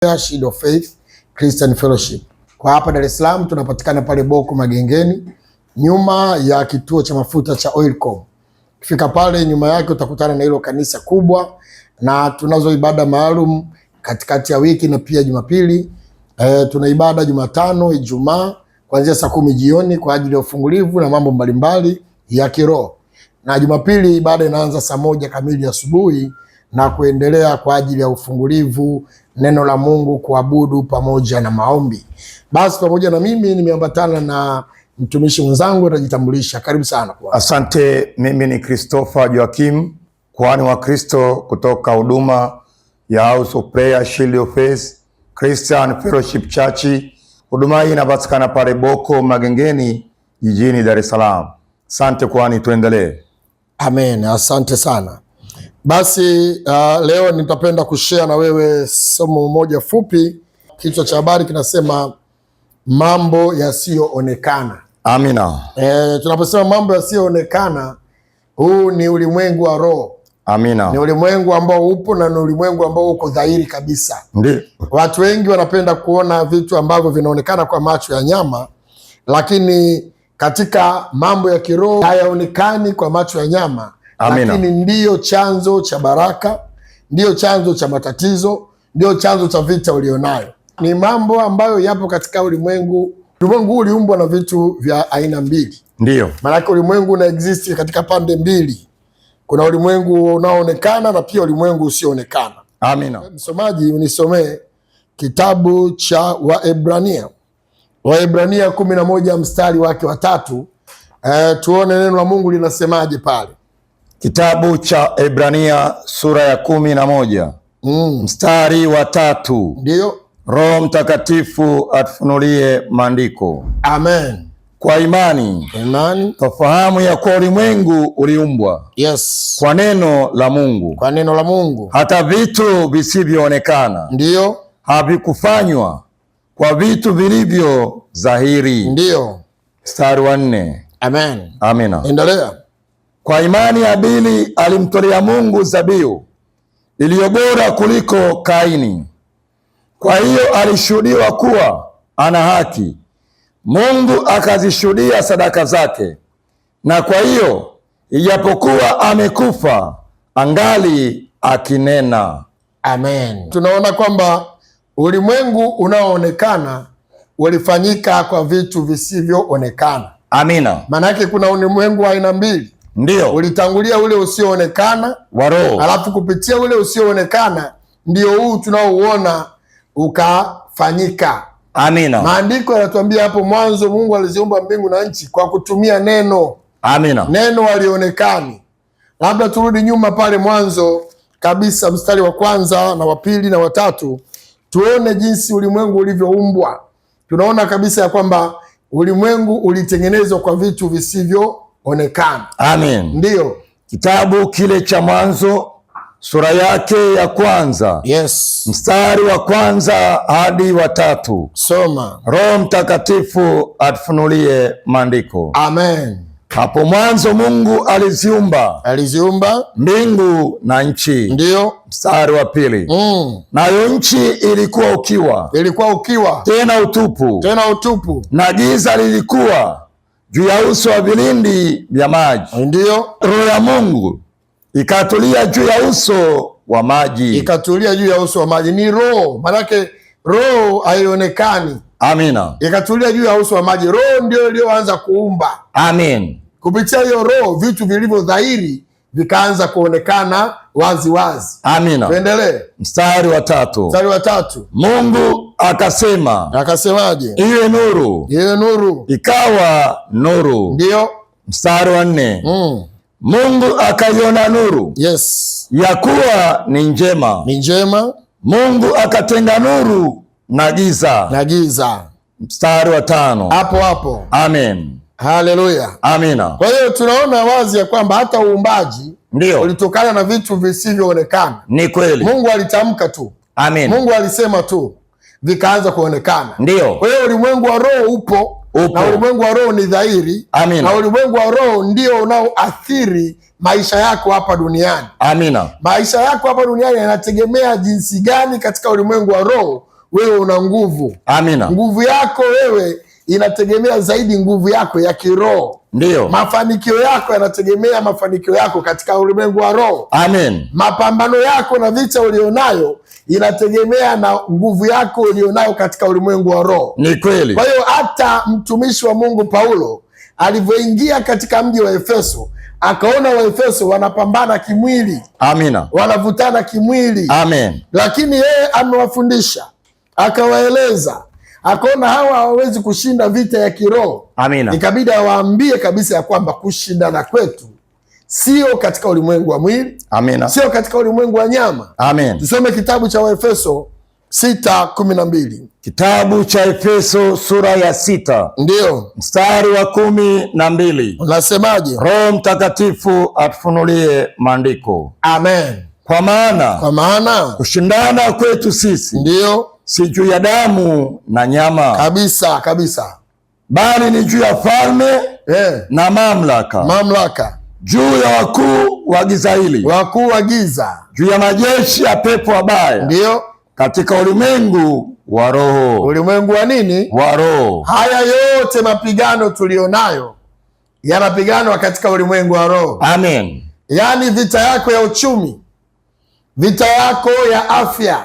Shield of Faith Christian Fellowship. Kwa hapa Dar es Salaam tunapatikana pale Boko Magengeni, nyuma ya kituo cha mafuta cha Oilcom. Ukifika pale nyuma yake utakutana na hilo kanisa kubwa, na tunazo ibada maalum katikati ya wiki na pia Jumapili. Tuna ibada Jumatano, Ijumaa kuanzia saa 10 jioni kwa ajili ya ufungulivu na mambo mbalimbali ya kiroho. Na Jumapili ibada inaanza saa 1 kamili asubuhi na kuendelea kwa ajili ya ufungulivu, neno la Mungu, kuabudu pamoja na maombi. Basi pamoja na mimi nimeambatana na mtumishi mwenzangu, atajitambulisha. Karibu sana kwa. Asante, mimi ni Christopher Joakim, kuhani wa Kristo kutoka huduma ya House of Prayer Shield of Faith Christian Fellowship Church. Huduma hii inapatikana pale Boko Magengeni jijini Dar es Salaam. Asante kuhani, tuendelee. Amen, asante sana. Basi leo nitapenda kushare na wewe somo moja fupi. Kichwa cha habari kinasema mambo yasiyoonekana. Amina. Tunaposema mambo yasiyoonekana, huu ni ulimwengu wa roho. Amina. Ni ulimwengu ambao upo na ni ulimwengu ambao uko dhahiri kabisa. Ndiyo. Watu wengi wanapenda kuona vitu ambavyo vinaonekana kwa macho ya nyama, lakini katika mambo ya kiroho hayaonekani kwa macho ya nyama. Amina. Lakini ndiyo chanzo cha baraka, ndiyo chanzo cha matatizo, ndiyo chanzo cha vita ulionayo. Ni mambo ambayo yapo katika ulimwengu. Ulimwengu uliumbwa na vitu vya aina mbili. Ndiyo. Maana ulimwengu una exist katika pande mbili. Kuna ulimwengu unaoonekana na pia ulimwengu usioonekana. Amina. Msomaji, unisomee kitabu cha Waebrania. Waebrania 11 mstari wake wa 3. Tuone neno la Mungu linasemaje pale. Kitabu cha Ebrania sura ya 11 mstari wa 3. Ndiyo. Roho Mtakatifu atufunulie maandiko. Amen. Kwa imani twafahamu ya kuwa ulimwengu uliumbwa, yes, kwa neno la Mungu. Kwa neno la Mungu. Hata vitu visivyoonekana, ndiyo, havikufanywa kwa vitu vilivyo dhahiri. Ndiyo. Mstari wa 4. Amen. Amina. Endelea. Kwa imani Abili alimtolea Mungu dhabihu iliyo bora kuliko Kaini. Kwa hiyo alishuhudiwa kuwa ana haki, Mungu akazishuhudia sadaka zake, na kwa hiyo ijapokuwa amekufa angali akinena. Amen. Tunaona kwamba ulimwengu unaoonekana ulifanyika kwa vitu visivyoonekana. Amina. Maana yake kuna ulimwengu wa aina mbili. Ndio. Ulitangulia ule usioonekana wa roho, alafu kupitia ule usioonekana ndio huu tunaouona ukafanyika. Amina. Maandiko yanatuambia hapo mwanzo Mungu aliziumba mbingu na nchi kwa kutumia neno. Amina. Neno halionekani. Labda turudi nyuma pale mwanzo kabisa, mstari wa 1 na wa 2 na wa 3, tuone jinsi ulimwengu ulivyoumbwa. Tunaona kabisa ya kwamba ulimwengu ulitengenezwa kwa vitu visivyoonekana. Amen. Ndiyo. Kitabu kile cha Mwanzo sura yake ya 1, yes, mstari wa 1 hadi wa 3. Soma. Roho Mtakatifu atufunulie maandiko. Amen. Hapo mwanzo Mungu aliziumba mbingu na nchi. Ndiyo. Mstari wa 2. Nayo nchi ilikuwa ukiwa tena utupu, na giza lilikuwa juu ya uso wa vilindi vya maji. Ndiyo. Roho ya Mungu ikatulia juu ya uso wa maji. Ni roho, manake roho haionekani. Amina. Ikatulia juu ya uso wa maji. Roho ndio iliyoanza kuumba. Amen. Kupitia hiyo roho vitu vilivyo dhahiri vikaanza kuonekana wazi wazi. Amina. Tuendelee. Mstari wa 3. Mungu akasema. Akasemaje? Iwe nuru. Ikawa nuru. Ndiyo. Mstari wa 4. Mungu akaiona nuru, yes, ya kuwa ni njema. Mungu akatenga nuru na giza. Mstari wa 5. Hapo. Amen. Haleluya. Amina. Kwa hiyo tunaona wazi ya kwamba hata uumbaji ulitokana na vitu visivyoonekana. Ni kweli. Mungu alitamka tu. Amen. Mungu alisema tu vikaanza kuonekana. Ndio. Kwa hiyo ulimwengu wa roho upo. Na ulimwengu wa roho ni dhahiri. Amina. Na ulimwengu wa roho ndio unaoathiri maisha yako hapa duniani. Amina. Maisha yako hapa duniani yanategemea jinsi gani katika ulimwengu wa roho wewe una nguvu. Amina. Nguvu yako wewe inategemea zaidi nguvu yako ya kiroho. Ndio. Mafanikio yako yanategemea mafanikio yako katika ulimwengu wa roho. Amen. Mapambano yako na vita ulionayo inategemea na nguvu yako ulionayo katika ulimwengu wa roho. Ni kweli. Kwa hiyo hata mtumishi wa Mungu Paulo alivyoingia katika mji wa Efeso, akaona Waefeso wanapambana kimwili. Amina. Wanavutana kimwili. Amen. Lakini yeye amewafundisha, akawaeleza, akaona hawa hawawezi kushinda vita ya kiroho. Amina. Ikabidi awaambie kabisa ya kwamba kushindana kwetu sio katika ulimwengu wa mwili. Amina. Sio katika ulimwengu wa nyama. Amen. Tusome kitabu cha Waefeso 6:12. Kitabu cha Efeso sura ya 6. Ndio. Mstari wa 12. Unasemaje? Roho Mtakatifu atufunulie maandiko. Amen. Kwa maana kushindana kwetu sisi ndio si juu ya damu na nyama kabisa kabisa, bali ni juu ya falme na mamlaka, juu ya wakuu wa giza hili, wakuu wa giza, juu ya majeshi ya pepo wabaya, ndio katika ulimwengu wa roho. Ulimwengu wa nini? Wa roho. Haya yote mapigano tulionayo yanapiganwa katika ulimwengu wa roho. Amen. Yaani vita yako ya uchumi, vita yako ya afya,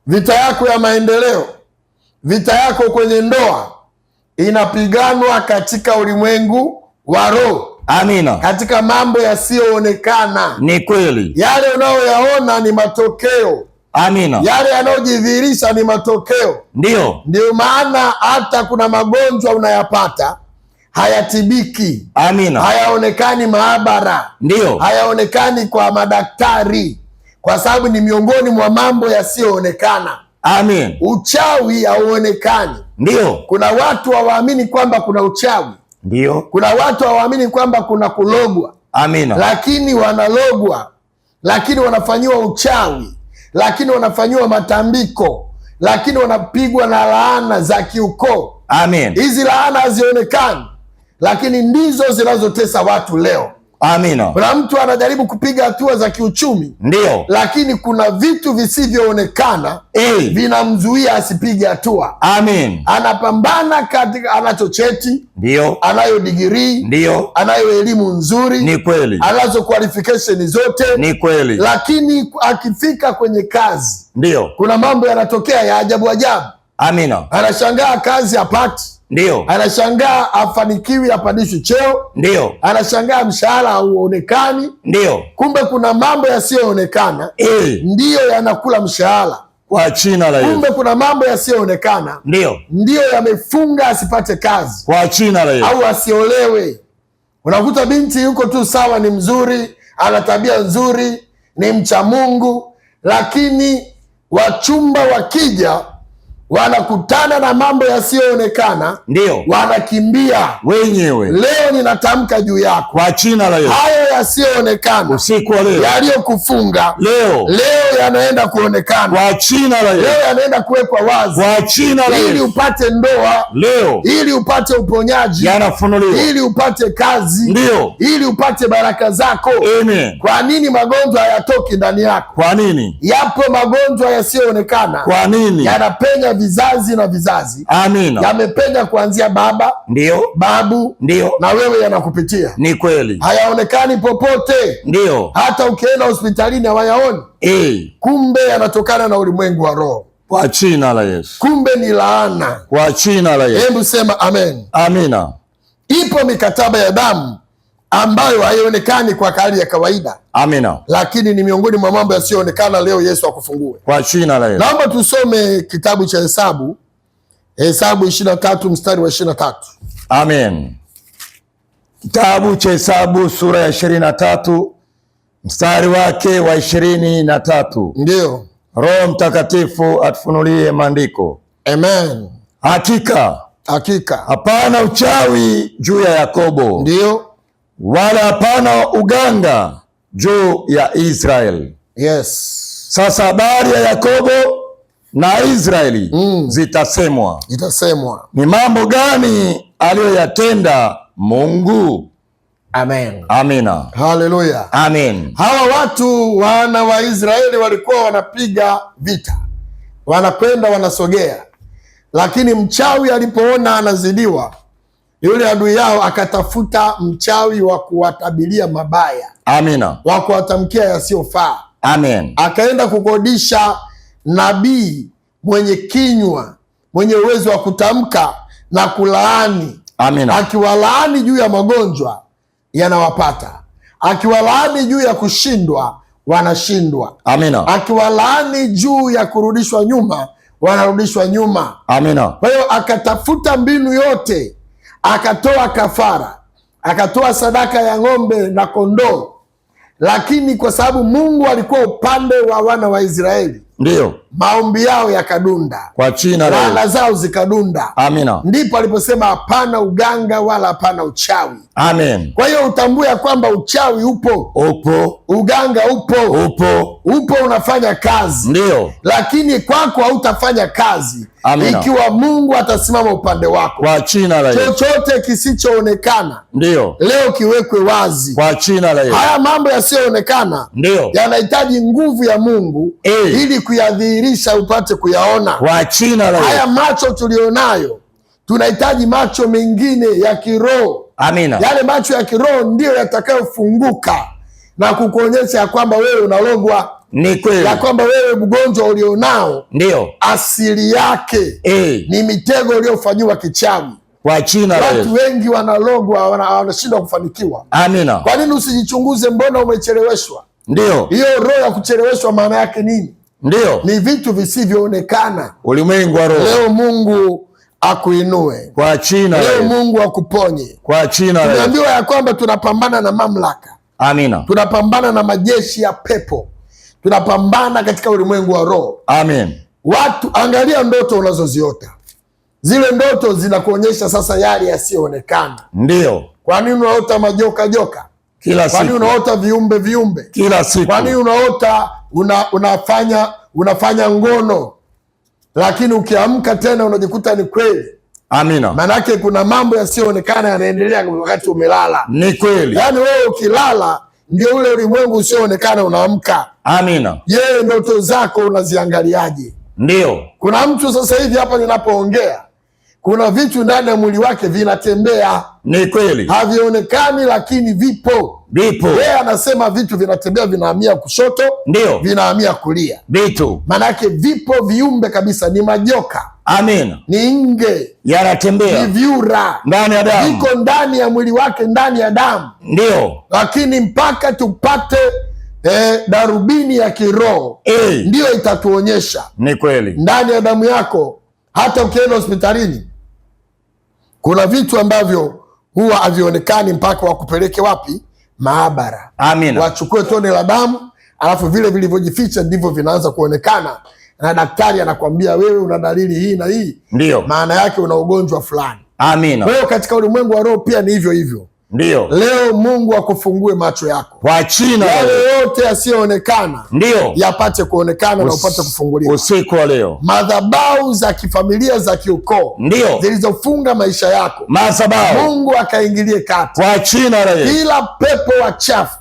vita yako ya maendeleo, vita yako kwenye ndoa inapiganwa katika ulimwengu wa roho. Amina. Katika mambo yasiyoonekana. Ni kweli. Yale unayoyaona ni matokeo. Amina. Yale yanayojidhihirisha ni matokeo. Ndio maana hata kuna magonjwa unayapata hayatibiki. Amina. Hayaonekani maabara. Hayaonekani kwa madaktari, kwa sababu ni miongoni mwa mambo yasiyoonekana. Amen. Uchawi hauonekani. Kuna watu hawaamini kwamba kuna uchawi. Kuna watu hawaamini kwamba kuna kulogwa. Amina. Lakini wanalogwa, lakini wanafanyiwa uchawi, lakini wanafanyiwa matambiko, lakini wanapigwa na laana za kiukoo. Amen. Hizi laana hazionekani, lakini ndizo zinazotesa watu leo. Amina. Kuna mtu anajaribu kupiga hatua za kiuchumi, lakini kuna vitu visivyoonekana vinamzuia asipige hatua. Amen. Anapambana katika, anacho cheti, anayo digirii, anayo elimu nzuri, ni kweli, anazo qualification zote, ni kweli, lakini akifika kwenye kazi, kuna mambo yanatokea ya ajabu ajabu. Amina. Anashangaa kazi hapati. Anashangaa afanikiwi, apandishwi cheo. Anashangaa mshahara hauonekani. Kumbe kuna mambo yasiyoonekana ndiyo yanakula mshahara. Kwa jina la Yesu. Kumbe kuna mambo yasiyoonekana ndiyo yamefunga asipate kazi. Kwa jina la Yesu. Au asiolewe. Unakuta binti yuko tu sawa, ni mzuri, ana tabia nzuri, ni mcha Mungu, lakini wachumba wakija wanakutana na mambo yasiyoonekana, wanakimbia wenyewe. Leo ninatamka juu yako kwa jina la Yesu, hayo yasiyoonekana usiku wa leo, yaliyokufunga leo yanaenda kuonekana kwa jina la Yesu. Leo yanaenda kuwekwa wazi kwa jina la Yesu, ili upate ndoa leo, ili upate uponyaji, yanafunuliwa, ili upate kazi, ili upate baraka zako. Amen. Kwa nini magonjwa hayatoki ndani yako? Kwa nini? Yapo magonjwa yasiyoonekana. Kwa nini? Yanapenya vizazi na vizazi. Amina. Yamepenya kuanzia baba, babu, na wewe yanakupitia. Ni kweli. Hayaonekani popote. Hata ukienda hospitalini hawayaoni. Kumbe yanatokana na ulimwengu wa roho. Kwa jina la Yesu. Kumbe ni laana. Kwa jina la Yesu. Hebu sema amen. Amina. Ipo mikataba ya damu ambayo haionekani kwa hali ya kawaida. Amina. Lakini ni miongoni mwa mambo yasiyoonekana. Leo Yesu akufungue. Kwa jina la Yesu. Naomba tusome kitabu cha Hesabu 23 mstari wa 23. Amen. Kitabu cha Hesabu sura ya 23 mstari wake wa 23. Ndio. Roho Mtakatifu atufunulie maandiko. Amen. Hakika hapana uchawi juu ya Yakobo. Ndio. Wala hapana uganga juu ya Israeli. Yes. Sasa habari ya Yakobo na Israeli zitasemwa. Ni mambo gani aliyoyatenda Mungu? Amen. Amina. Haleluya. Amen. Hawa watu wana wa Israeli walikuwa wanapiga vita, wanakwenda wanasogea, lakini mchawi alipoona anazidiwa, yule adui yao akatafuta mchawi wa kuwatabiria mabaya. Amina. Wa kuwatamkia yasiyofaa. Amen. Akaenda kukodisha nabii mwenye kinywa, mwenye uwezo wa kutamka na kulaani. Amina. Akiwalaani juu ya magonjwa yanawapata, akiwalaani juu ya kushindwa wanashindwa. Amina. Akiwalaani juu ya kurudishwa nyuma wanarudishwa nyuma. Amina. Kwa hiyo akatafuta mbinu yote, akatoa kafara, akatoa sadaka ya ng'ombe na kondoo, lakini kwa sababu Mungu alikuwa upande wa wana wa Israeli, ndio maombi yao yakadunda, kwa jina la laana zao zikadunda. Amina. Ndipo aliposema hapana uganga wala hapana uchawi. Amen. Kwa hiyo utambue ya kwamba uchawi upo, uganga upo, unafanya kazi, ndio, lakini kwako hautafanya kazi. Amina. Ikiwa Mungu atasimama upande wako, kwa jina la Yesu. Chochote kisichoonekana ndio leo kiwekwe wazi, kwa jina la Yesu. Haya mambo yasiyoonekana ndio yanahitaji nguvu ya Mungu ili kuyadhihirisha upate kuyaona, kwa jina la Yesu. Haya macho tulionayo tunahitaji macho mengine ya kiroho. Amina. Yale macho ya kiroho ndio yatakayofunguka na kukuonyesha ya kwamba wewe unalogwa. Ni kweli. Ya kwamba wewe mgonjwa ulionao ndio asili yake ni mitego iliyofanyiwa kichawi. Kwa jina la Yesu. Watu wengi wanalogwa, wanashindwa kufanikiwa. Amina. Kwa nini usijichunguze? Mbona umecheleweshwa? Ndio. Hiyo roho ya kucheleweshwa maana yake nini? Ndio. Ni vitu visivyoonekana. Ulimwengu wa roho. Leo Mungu akuinue. Kwa jina la Yesu. Leo Mungu akuponye. Kwa jina la Yesu. Tunaambiwa ya kwamba tunapambana na mamlaka. Amina. Tunapambana na majeshi ya pepo. Tunapambana katika ulimwengu wa roho. Amen. Watu, angalia ndoto unazoziota. Zile ndoto zinakuonyesha sasa yale yasiyoonekana. Ndio. Kwa nini unaota majoka kila siku? Kwa nini unaota viumbe kila siku? Kwa nini unaota unafanya ngono, lakini ukiamka tena unajikuta ni kweli? Amina. Manake kuna mambo yasiyoonekana yanaendelea wakati umelala. Ni kweli. Yaani wewe ukilala ndio ule ulimwengu usioonekana unaamka. Amina. Je, ndoto zako unaziangaliaje? Ndio. Kuna mtu sasa hivi hapa ninapoongea, kuna vitu ndani ya mwili wake vinatembea. Ni kweli. Havionekani lakini vipo. Yeye anasema vitu vinatembea, vinahamia kushoto, ndio, vinahamia kulia. Manake vipo viumbe kabisa, ni majoka. Amina. Ni nge yanatembea, ni vyura ndani ya damu, viko ndani ya mwili wake, ndani ya damu. Ndio. Lakini mpaka tupate darubini ya kiroho ndio itatuonyesha. Ni kweli. Ndani ya damu yako, hata ukienda hospitalini kuna vitu ambavyo huwa havionekani mpaka wakupeleke wapi? Maabara. Amina. Wachukue tone la damu, alafu vile vilivyojificha ndivyo vinaanza kuonekana, na daktari anakuambia wewe una dalili hii na hii. Ndio. Maana yake una ugonjwa fulani. Amina. Wewe katika ulimwengu wa roho pia ni hivyo hivyo. Ndio. Leo Mungu akufungue macho yako. Kwa jina yale yote yasiyoonekana ndio yapate kuonekana na upate kufunguliwa. Usiku wa leo. Madhabahu za kifamilia za kiukoo ndio zilizofunga maisha yako, madhabahu, Mungu akaingilie kati. Kwa jina la Yesu. Kila pepo wachafu